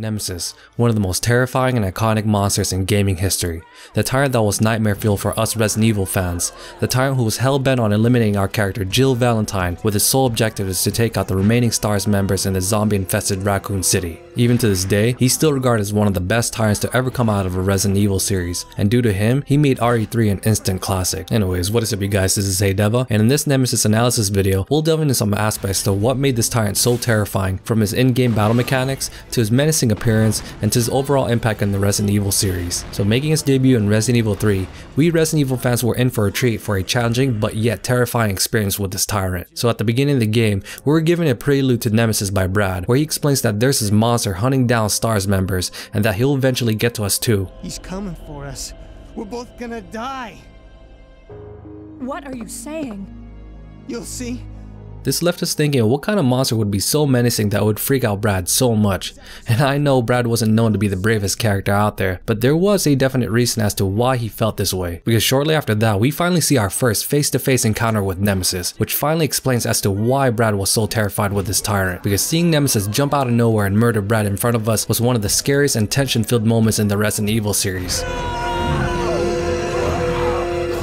Nemesis, one of the most terrifying and iconic monsters in gaming history. The Tyrant that was nightmare fuel for us Resident Evil fans. The Tyrant who was hell-bent on eliminating our character Jill Valentine, with his sole objective is to take out the remaining STARS members in the zombie-infested Raccoon City. Even to this day, he's still regarded as one of the best Tyrants to ever come out of a Resident Evil series, and due to him, he made RE3 an instant classic. Anyways, what is up you guys, this is DeVuH, and in this Nemesis analysis video, we'll delve into some aspects to what made this Tyrant so terrifying, from his in-game battle mechanics, to his menacing appearance, and to his overall impact in the Resident Evil series. So making his debut in Resident Evil 3, we Resident Evil fans were in for a treat for a challenging but yet terrifying experience with this Tyrant. So at the beginning of the game, we were given a prelude to Nemesis by Brad, where he explains that there's this monster hunting down STARS members, and that he'll eventually get to us too. He's coming for us. We're both gonna die. What are you saying? You'll see. This left us thinking what kind of monster would be so menacing that would freak out Brad so much. And I know Brad wasn't known to be the bravest character out there, but there was a definite reason as to why he felt this way. Because shortly after that, we finally see our first face-to-face encounter with Nemesis, which finally explains as to why Brad was so terrified with this Tyrant. Because seeing Nemesis jump out of nowhere and murder Brad in front of us was one of the scariest and tension-filled moments in the Resident Evil series.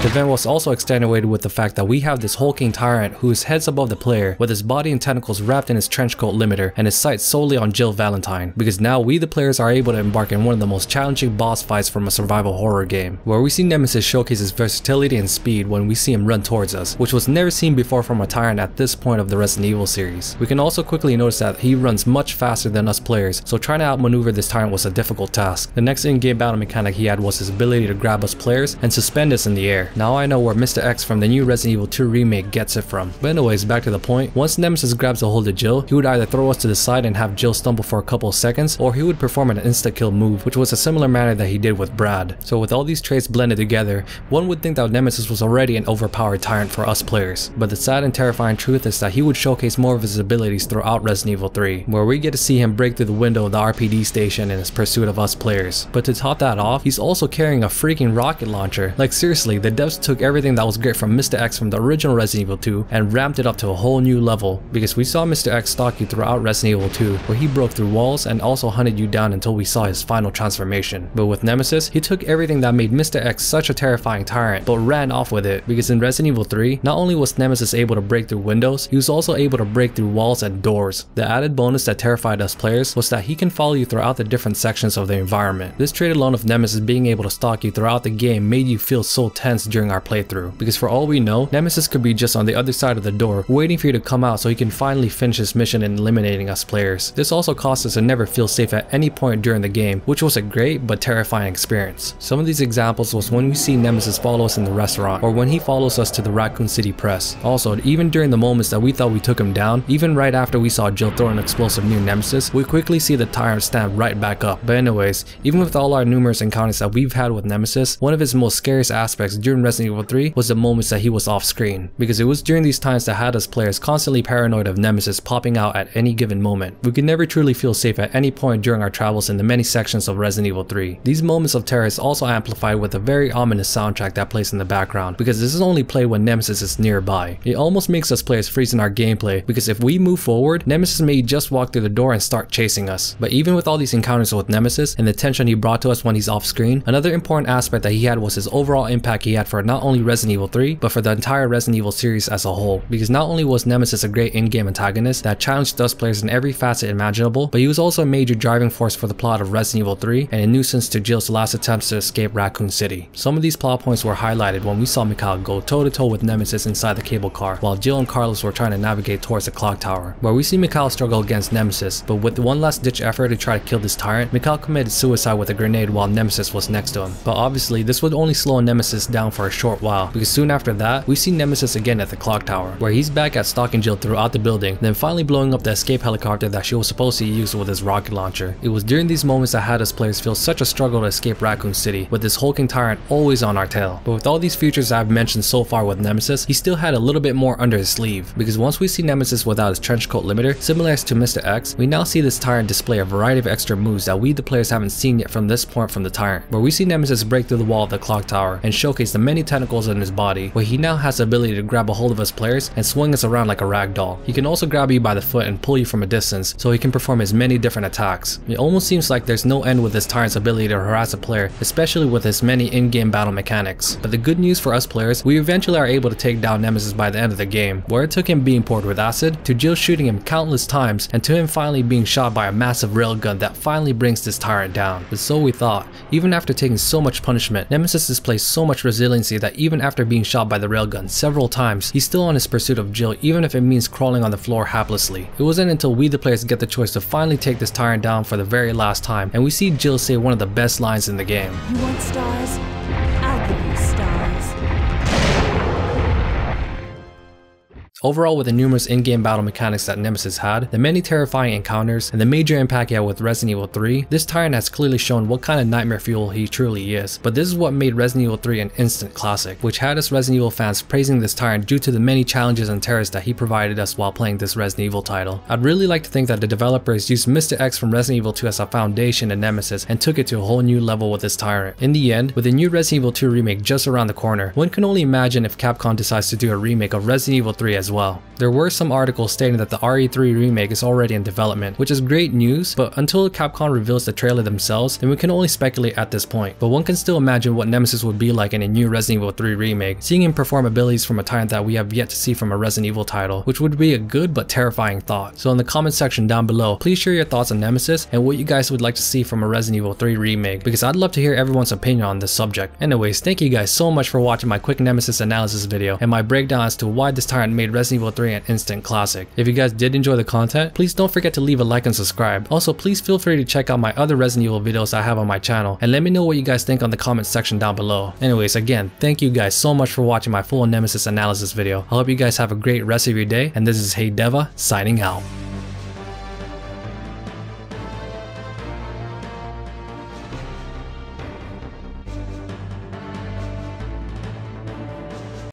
The event was also extenuated with the fact that we have this hulking Tyrant who is heads above the player, with his body and tentacles wrapped in his trenchcoat limiter and his sights solely on Jill Valentine, because now we the players are able to embark in one of the most challenging boss fights from a survival horror game, where we see Nemesis showcase his versatility and speed when we see him run towards us, which was never seen before from a Tyrant at this point of the Resident Evil series. We can also quickly notice that he runs much faster than us players, so trying to outmaneuver this Tyrant was a difficult task. The next in-game battle mechanic he had was his ability to grab us players and suspend us in the air. Now I know where Mr. X from the new Resident Evil 2 remake gets it from. But anyways, back to the point. Once Nemesis grabs a hold of Jill, he would either throw us to the side and have Jill stumble for a couple of seconds, or he would perform an insta-kill move, which was a similar manner that he did with Brad. So with all these traits blended together, one would think that Nemesis was already an overpowered Tyrant for us players. But the sad and terrifying truth is that he would showcase more of his abilities throughout Resident Evil 3, where we get to see him break through the window of the RPD station in his pursuit of us players. But to top that off, he's also carrying a freaking rocket launcher. Like seriously, the devs took everything that was great from Mr. X from the original Resident Evil 2 and ramped it up to a whole new level, because we saw Mr. X stalk you throughout Resident Evil 2, where he broke through walls and also hunted you down until we saw his final transformation. But with Nemesis, he took everything that made Mr. X such a terrifying Tyrant, but ran off with it, because in Resident Evil 3, not only was Nemesis able to break through windows, he was also able to break through walls and doors. The added bonus that terrified us players was that he can follow you throughout the different sections of the environment. This trait alone of Nemesis being able to stalk you throughout the game made you feel so tense during our playthrough, because for all we know, Nemesis could be just on the other side of the door, waiting for you to come out so he can finally finish his mission in eliminating us players. This also caused us to never feel safe at any point during the game, which was a great but terrifying experience. Some of these examples was when we see Nemesis follow us in the restaurant, or when he follows us to the Raccoon City press. Also, even during the moments that we thought we took him down, even right after we saw Jill throw an explosive near Nemesis, we quickly see the Tyrant stand right back up. But anyways, even with all our numerous encounters that we've had with Nemesis, one of his most scariest aspects during Resident Evil 3 was the moments that he was off screen, because it was during these times that had us players constantly paranoid of Nemesis popping out at any given moment. We could never truly feel safe at any point during our travels in the many sections of Resident Evil 3. These moments of terror is also amplified with a very ominous soundtrack that plays in the background, because this is only played when Nemesis is nearby. It almost makes us players freeze in our gameplay, because if we move forward, Nemesis may just walk through the door and start chasing us. But even with all these encounters with Nemesis and the tension he brought to us when he's off screen, another important aspect that he had was his overall impact he had for not only Resident Evil 3, but for the entire Resident Evil series as a whole, because not only was Nemesis a great in-game antagonist that challenged us players in every facet imaginable, but he was also a major driving force for the plot of Resident Evil 3 and a nuisance to Jill's last attempts to escape Raccoon City. Some of these plot points were highlighted when we saw Mikhail go toe-to-toe with Nemesis inside the cable car, while Jill and Carlos were trying to navigate towards the clock tower, where we see Mikhail struggle against Nemesis, but with one last ditch effort to try to kill this Tyrant, Mikhail committed suicide with a grenade while Nemesis was next to him. But obviously this would only slow Nemesis down for a short while, because soon after that, we see Nemesis again at the clock tower, where he's back at stalking Jill throughout the building, then finally blowing up the escape helicopter that she was supposed to use with his rocket launcher. It was during these moments that had us players feel such a struggle to escape Raccoon City, with this hulking Tyrant always on our tail. But with all these features I've mentioned so far with Nemesis, he still had a little bit more under his sleeve, because once we see Nemesis without his trenchcoat limiter, similar as to Mr. X, we now see this Tyrant display a variety of extra moves that we the players haven't seen yet from this point from the Tyrant, where we see Nemesis break through the wall of the clock tower and showcase the many many tentacles in his body, where he now has the ability to grab a hold of his players and swing us around like a rag doll. He can also grab you by the foot and pull you from a distance, so he can perform his many different attacks. It almost seems like there's no end with this Tyrant's ability to harass a player, especially with his many in-game battle mechanics. But the good news for us players, we eventually are able to take down Nemesis by the end of the game, where it took him being poured with acid, to Jill shooting him countless times, and to him finally being shot by a massive railgun that finally brings this Tyrant down. But so we thought. Even after taking so much punishment, Nemesis displays so much resiliency that even after being shot by the railgun several times, he's still on his pursuit of Jill, even if it means crawling on the floor haplessly. It wasn't until we the players get the choice to finally take this Tyrant down for the very last time, and we see Jill say one of the best lines in the game. You want stars? I'll give you stars. Overall, with the numerous in-game battle mechanics that Nemesis had, the many terrifying encounters, and the major impact he had with Resident Evil 3, this Tyrant has clearly shown what kind of nightmare fuel he truly is. But this is what made Resident Evil 3 an instant classic, which had us Resident Evil fans praising this Tyrant due to the many challenges and terrors that he provided us while playing this Resident Evil title. I'd really like to think that the developers used Mr. X from Resident Evil 2 as a foundation in Nemesis and took it to a whole new level with this Tyrant. In the end, with the new Resident Evil 2 remake just around the corner, one can only imagine if Capcom decides to do a remake of Resident Evil 3 as well. There were some articles stating that the RE3 remake is already in development, which is great news, but until Capcom reveals the trailer themselves, then we can only speculate at this point. But one can still imagine what Nemesis would be like in a new Resident Evil 3 remake, seeing him perform abilities from a Tyrant that we have yet to see from a Resident Evil title, which would be a good but terrifying thought. So in the comment section down below, please share your thoughts on Nemesis and what you guys would like to see from a Resident Evil 3 remake, because I'd love to hear everyone's opinion on this subject. Anyways, thank you guys so much for watching my quick Nemesis analysis video and my breakdown as to why this Tyrant made Resident Evil 3 an instant classic. If you guys did enjoy the content, please don't forget to leave a like and subscribe. Also, please feel free to check out my other Resident Evil videos I have on my channel and let me know what you guys think on the comment section down below. Anyways, again, thank you guys so much for watching my full Nemesis analysis video. I hope you guys have a great rest of your day, and this is Hey DeVuH signing out.